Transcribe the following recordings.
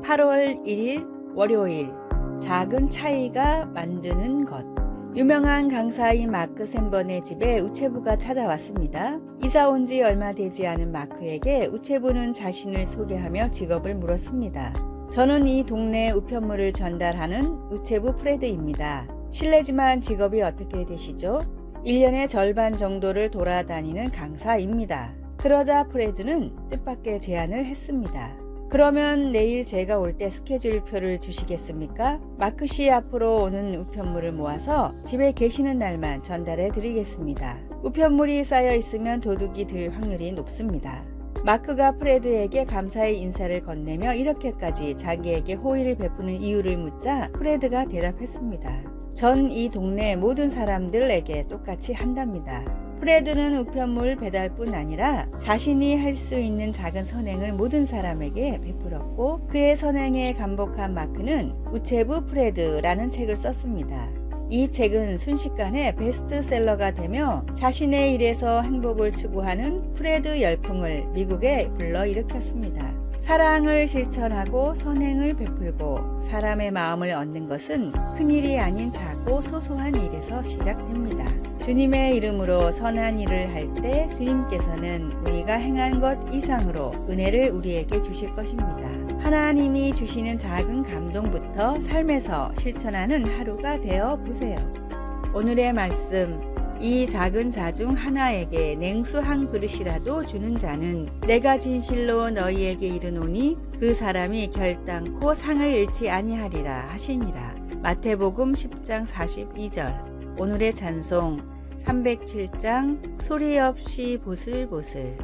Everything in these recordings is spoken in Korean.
8월 1일 월요일, 작은 차이가 만드는 것. 유명한 강사인 마크 샌번의 집에 우체부가 찾아왔습니다. 이사 온 지 얼마 되지 않은 마크에게 우체부는 자신을 소개하며 직업을 물었습니다. 저는 이 동네 우편물을 전달하는 우체부 프레드입니다. 실례지만 직업이 어떻게 되시죠? 1년의 절반 정도를 돌아다니는 강사입니다. 그러자 프레드는 뜻밖의 제안을 했습니다. 그러면 내일 제가 올 때 스케줄표를 주시겠습니까? 마크 씨 앞으로 오는 우편물을 모아서 집에 계시는 날만 전달해 드리겠습니다. 우편물이 쌓여 있으면 도둑이 들 확률이 높습니다. 마크가 프레드에게 감사의 인사를 건네며 이렇게까지 자기에게 호의를 베푸는 이유를 묻자 프레드가 대답했습니다. 전 이 동네 모든 사람들에게 똑같이 한답니다. 프레드는 우편물 배달뿐 아니라 자신이 할 수 있는 작은 선행을 모든 사람에게 베풀었고, 그의 선행에 감복한 마크는 우체부 프레드라는 책을 썼습니다. 이 책은 순식간에 베스트셀러가 되며 자신의 일에서 행복을 추구하는 프레드 열풍을 미국에 불러일으켰습니다. 사랑을 실천하고 선행을 베풀고 사람의 마음을 얻는 것은 큰일이 아닌 작고 소소한 일에서 시작됩니다. 주님의 이름으로 선한 일을 할 때 주님께서는 우리가 행한 것 이상으로 은혜를 우리에게 주실 것입니다. 하나님이 주시는 작은 감동부터 삶에서 실천하는 하루가 되어 보세요. 오늘의 말씀, 이 작은 자 중 하나에게 냉수 한 그릇이라도 주는 자는 내가 진실로 너희에게 이르노니 그 사람이 결단코 상을 잃지 아니하리라 하시니라. 마태복음 10장 42절. 오늘의 찬송 307장 소리 없이 보슬보슬.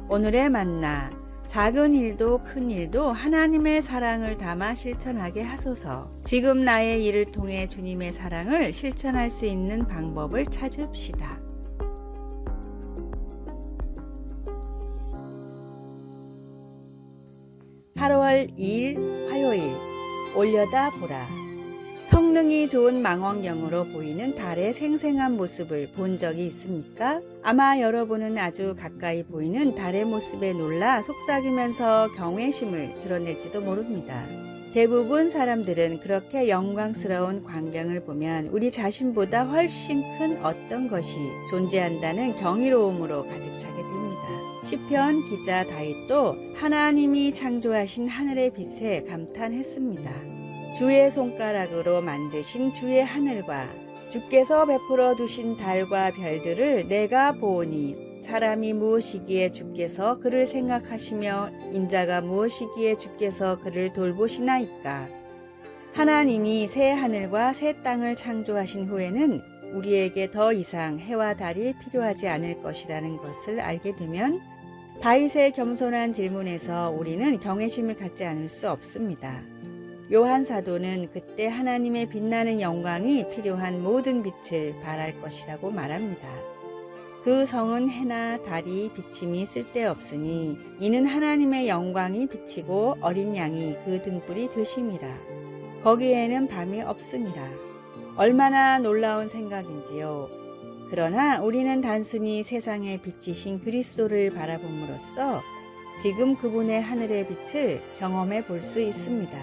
오늘의 만나, 작은 일도 큰 일도 하나님의 사랑을 담아 실천하게 하소서. 지금 나의 일을 통해 주님의 사랑을 실천할 수 있는 방법을 찾읍시다. (8월 2일) 화요일, 올려다보라. 성능이 좋은 망원경으로 보이는 달의 생생한 모습을 본 적이 있습니까? 아마 여러분은 아주 가까이 보이는 달의 모습에 놀라 속삭이면서 경외심을 드러낼지도 모릅니다. 대부분 사람들은 그렇게 영광스러운 광경을 보면 우리 자신보다 훨씬 큰 어떤 것이 존재한다는 경이로움으로 가득 차게 됩니다. 시편 기자 다윗도 하나님이 창조하신 하늘의 빛에 감탄했습니다. 주의 손가락으로 만드신 주의 하늘과 주께서 베풀어 두신 달과 별들을 내가 보오니 사람이 무엇이기에 주께서 그를 생각하시며 인자가 무엇이기에 주께서 그를 돌보시나이까. 하나님이 새 하늘과 새 땅을 창조하신 후에는 우리에게 더 이상 해와 달이 필요하지 않을 것이라는 것을 알게 되면 다윗의 겸손한 질문에서 우리는 경외심을 갖지 않을 수 없습니다. 요한 사도는 그때 하나님의 빛나는 영광이 필요한 모든 빛을 발할 것이라고 말합니다. 그 성은 해나 달이 비침이 쓸데없으니 이는 하나님의 영광이 비치고 어린 양이 그 등불이 되심이라. 거기에는 밤이 없음이라. 얼마나 놀라운 생각인지요. 그러나 우리는 단순히 세상의 빛이신 그리스도를 바라봄으로써 지금 그분의 하늘의 빛을 경험해 볼 수 있습니다.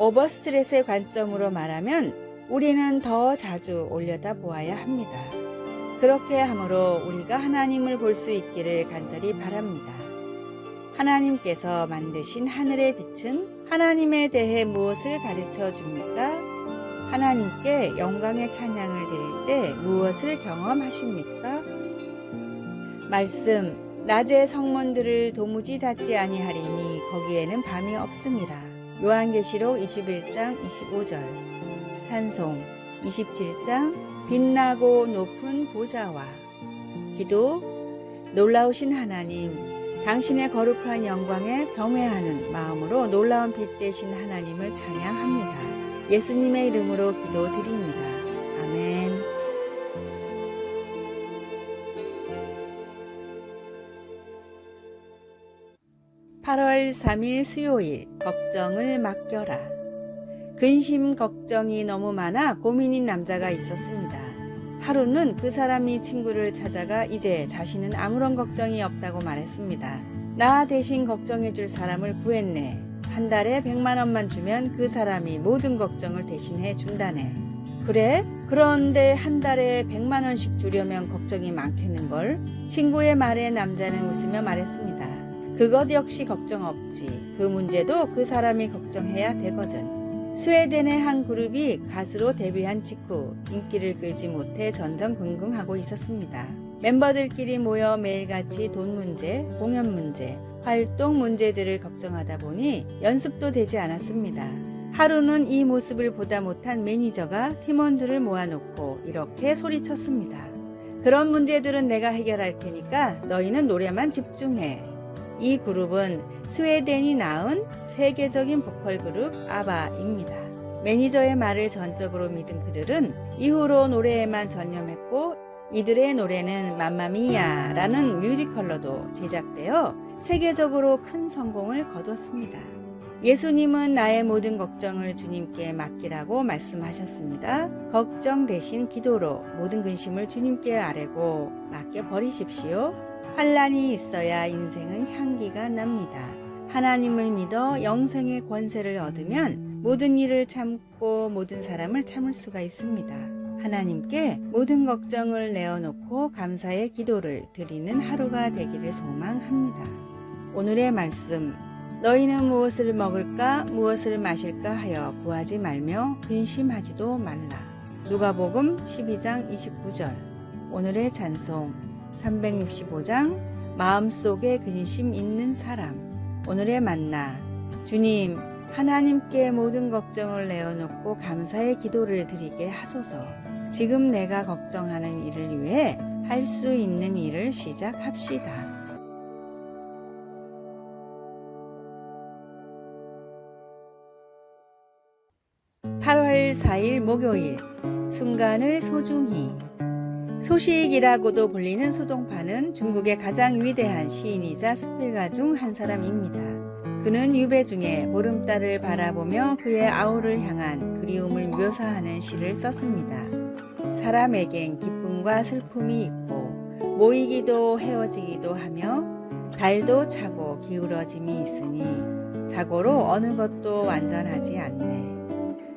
오버스트레스의 관점으로 말하면 우리는 더 자주 올려다 보아야 합니다. 그렇게 함으로 우리가 하나님을 볼 수 있기를 간절히 바랍니다. 하나님께서 만드신 하늘의 빛은 하나님에 대해 무엇을 가르쳐 줍니까? 하나님께 영광의 찬양을 드릴 때 무엇을 경험하십니까? 말씀, 낮의 성문들을 도무지 닫지 아니하리니 거기에는 밤이 없음이라. 요한계시록 21장 25절. 찬송 27장 빛나고 높은 보좌와. 기도, 놀라우신 하나님, 당신의 거룩한 영광에 경외하는 마음으로 놀라운 빛 되신 하나님을 찬양합니다. 예수님의 이름으로 기도드립니다. 아멘. 8월 3일 수요일, 걱정을 맡겨라. 근심 걱정이 너무 많아 고민인 남자가 있었습니다. 하루는 그 사람이 친구를 찾아가 이제 자신은 아무런 걱정이 없다고 말했습니다. 나 대신 걱정해 줄 사람을 구했네. 한 달에 100만 원만 주면 그 사람이 모든 걱정을 대신해 준다네. 그래? 그런데 한 달에 100만 원씩 주려면 걱정이 많겠는걸? 친구의 말에 남자는 웃으며 말했습니다. 그것 역시 걱정 없지. 그 문제도 그 사람이 걱정해야 되거든. 스웨덴의 한 그룹이 가수로 데뷔한 직후 인기를 끌지 못해 전전긍긍하고 있었습니다. 멤버들끼리 모여 매일같이 돈 문제, 공연 문제, 활동 문제들을 걱정하다 보니 연습도 되지 않았습니다. 하루는 이 모습을 보다 못한 매니저가 팀원들을 모아놓고 이렇게 소리쳤습니다. 그런 문제들은 내가 해결할 테니까 너희는 노래만 집중해. 이 그룹은 스웨덴이 낳은 세계적인 보컬 그룹 아바입니다. 매니저의 말을 전적으로 믿은 그들은 이후로 노래에만 전념했고 이들의 노래는 맘마미아라는 뮤지컬로도 제작되어 세계적으로 큰 성공을 거두었습니다. 예수님은 나의 모든 걱정을 주님께 맡기라고 말씀하셨습니다. 걱정 대신 기도로 모든 근심을 주님께 아뢰고 맡겨버리십시오. 환란이 있어야 인생은 향기가 납니다. 하나님을 믿어 영생의 권세를 얻으면 모든 일을 참고 모든 사람을 참을 수가 있습니다. 하나님께 모든 걱정을 내어놓고 감사의 기도를 드리는 하루가 되기를 소망합니다. 오늘의 말씀, 너희는 무엇을 먹을까 무엇을 마실까 하여 구하지 말며 근심하지도 말라. 누가복음 12장 29절. 오늘의 찬송 365장 마음속에 근심 있는 사람. 오늘의 만나, 주님 하나님께 모든 걱정을 내어놓고 감사의 기도를 드리게 하소서. 지금 내가 걱정하는 일을 위해 할 수 있는 일을 시작합시다. (8월 4일) 목요일, 순간을 소중히. 소식이라고도 불리는 소동파는 중국의 가장 위대한 시인이자 수필가 중 한 사람입니다. 그는 유배 중에 보름달을 바라보며 그의 아우를 향한 그리움을 묘사하는 시를 썼습니다. 사람에겐 기쁨과 슬픔이 있고 모이기도 헤어지기도 하며 달도 차고 기울어짐이 있으니 자고로 어느 것도 완전하지 않네.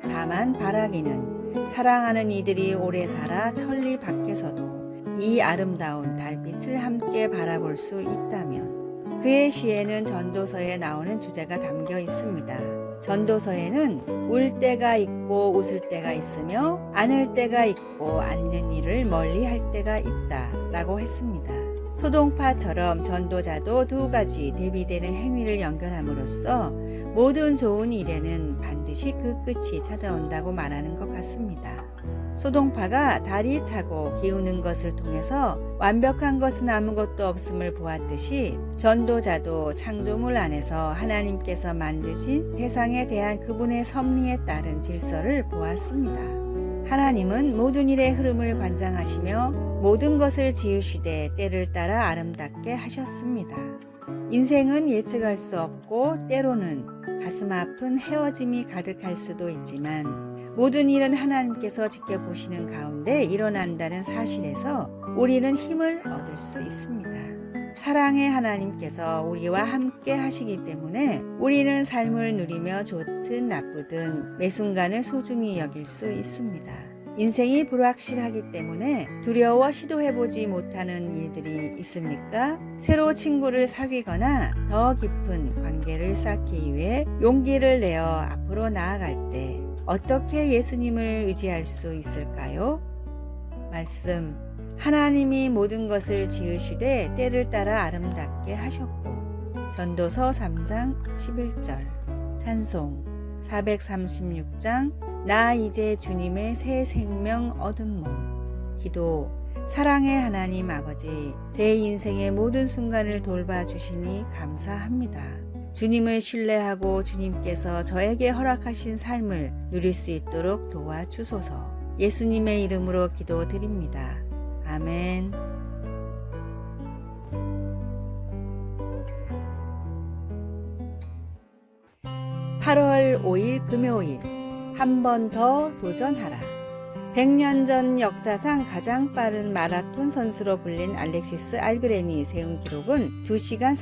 다만 바라기는 사랑하는 이들이 오래 살아 천리 밖에서도 이 아름다운 달빛을 함께 바라볼 수 있다면. 그의 시에는 전도서에 나오는 주제가 담겨 있습니다. 전도서에는 울 때가 있고 웃을 때가 있으며 안을 때가 있고 않는 일을 멀리 할 때가 있다 라고 했습니다. 소동파처럼 전도자도 두 가지 대비되는 행위를 연결함으로써 모든 좋은 일에는 반드시 그 끝이 찾아온다고 말하는 것 같습니다. 소동파가 달이 차고 기우는 것을 통해서 완벽한 것은 아무것도 없음을 보았듯이 전도자도 창조물 안에서 하나님께서 만드신 세상에 대한 그분의 섭리에 따른 질서를 보았습니다. 하나님은 모든 일의 흐름을 관장하시며 모든 것을 지으시되 때를 따라 아름답게 하셨습니다. 인생은 예측할 수 없고 때로는 가슴 아픈 헤어짐이 가득할 수도 있지만 모든 일은 하나님께서 지켜보시는 가운데 일어난다는 사실에서 우리는 힘을 얻을 수 있습니다. 사랑의 하나님께서 우리와 함께 하시기 때문에 우리는 삶을 누리며 좋든 나쁘든 매 순간을 소중히 여길 수 있습니다. 인생이 불확실하기 때문에 두려워 시도해보지 못하는 일들이 있습니까? 새로 친구를 사귀거나 더 깊은 관계를 쌓기 위해 용기를 내어 앞으로 나아갈 때 어떻게 예수님을 의지할 수 있을까요? 말씀, 하나님이 모든 것을 지으시되 때를 따라 아름답게 하셨고. 전도서 3장 11절. 찬송 436장 나 이제 주님의 새 생명 얻은 몸. 기도, 사랑의 하나님 아버지, 제 인생의 모든 순간을 돌봐주시니 감사합니다. 주님을 신뢰하고 주님께서 저에게 허락하신 삶을 누릴 수 있도록 도와주소서. 예수님의 이름으로 기도드립니다. 아멘. 8월 5일 금요일, 한 번 더 도전하라. 100년 전 역사상 가장 빠른 마라톤 선수로 불린 알렉시스 알그렌이 세운 기록은 2시간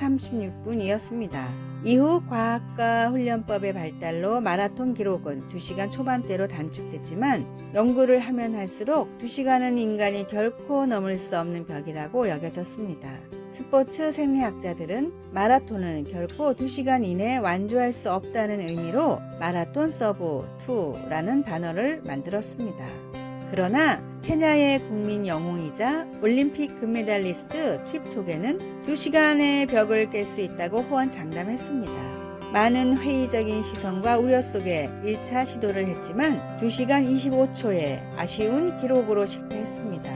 36분이었습니다. 이후 과학과 훈련법의 발달로 마라톤 기록은 2시간 초반대로 단축됐지만 연구를 하면 할수록 2시간은 인간이 결코 넘을 수 없는 벽이라고 여겨졌습니다. 스포츠 생리학자들은 마라톤은 결코 2시간 이내 완주할 수 없다는 의미로 마라톤 서브 2라는 단어를 만들었습니다. 그러나 케냐의 국민 영웅이자 올림픽 금메달리스트 킵초게는 2시간의 벽을 깰 수 있다고 호언장담했습니다. 많은 회의적인 시선과 우려 속에 1차 시도를 했지만 2시간 25초의 아쉬운 기록으로 실패했습니다.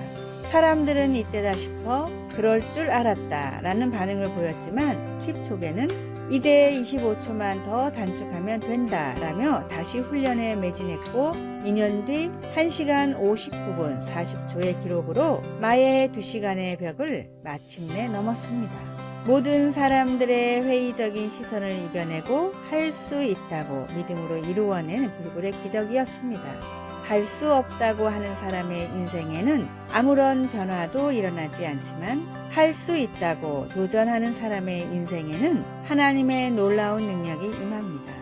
사람들은 이때다 싶어 그럴 줄 알았다 라는 반응을 보였지만 킵초게는 이제 25초만 더 단축하면 된다 라며 다시 훈련에 매진했고 2년 뒤 1시간 59분 40초의 기록으로 마의 2시간의 벽을 마침내 넘었습니다. 모든 사람들의 회의적인 시선을 이겨내고 할 수 있다고 믿음으로 이루어낸 불굴의 기적이었습니다. 할 수 없다고 하는 사람의 인생에는 아무런 변화도 일어나지 않지만 할 수 있다고 도전하는 사람의 인생에는 하나님의 놀라운 능력이 임합니다.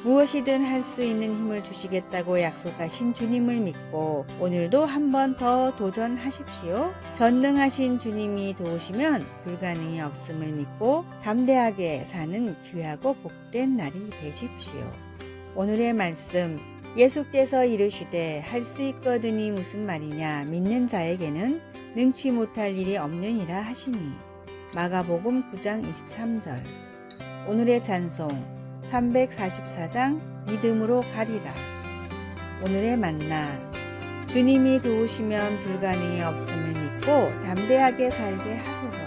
무엇이든 할 수 있는 힘을 주시겠다고 약속하신 주님을 믿고 오늘도 한 번 더 도전하십시오. 전능하신 주님이 도우시면 불가능이 없음을 믿고 담대하게 사는 귀하고 복된 날이 되십시오. 오늘의 말씀, 예수께서 이르시되 할 수 있거든이 무슨 말이냐 믿는 자에게는 능치 못할 일이 없느니라 하시니. 마가복음 9장 23절. 오늘의 찬송 344장 믿음으로 가리라. 오늘의 만나, 주님이 도우시면 불가능이 없음을 믿고 담대하게 살게 하소서.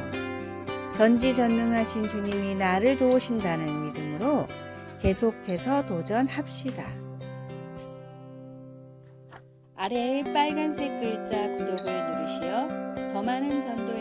전지전능하신 주님이 나를 도우신다는 믿음으로 계속해서 도전합시다. 아래의 빨간색 글자 구독을 누르시어 더 많은 전도의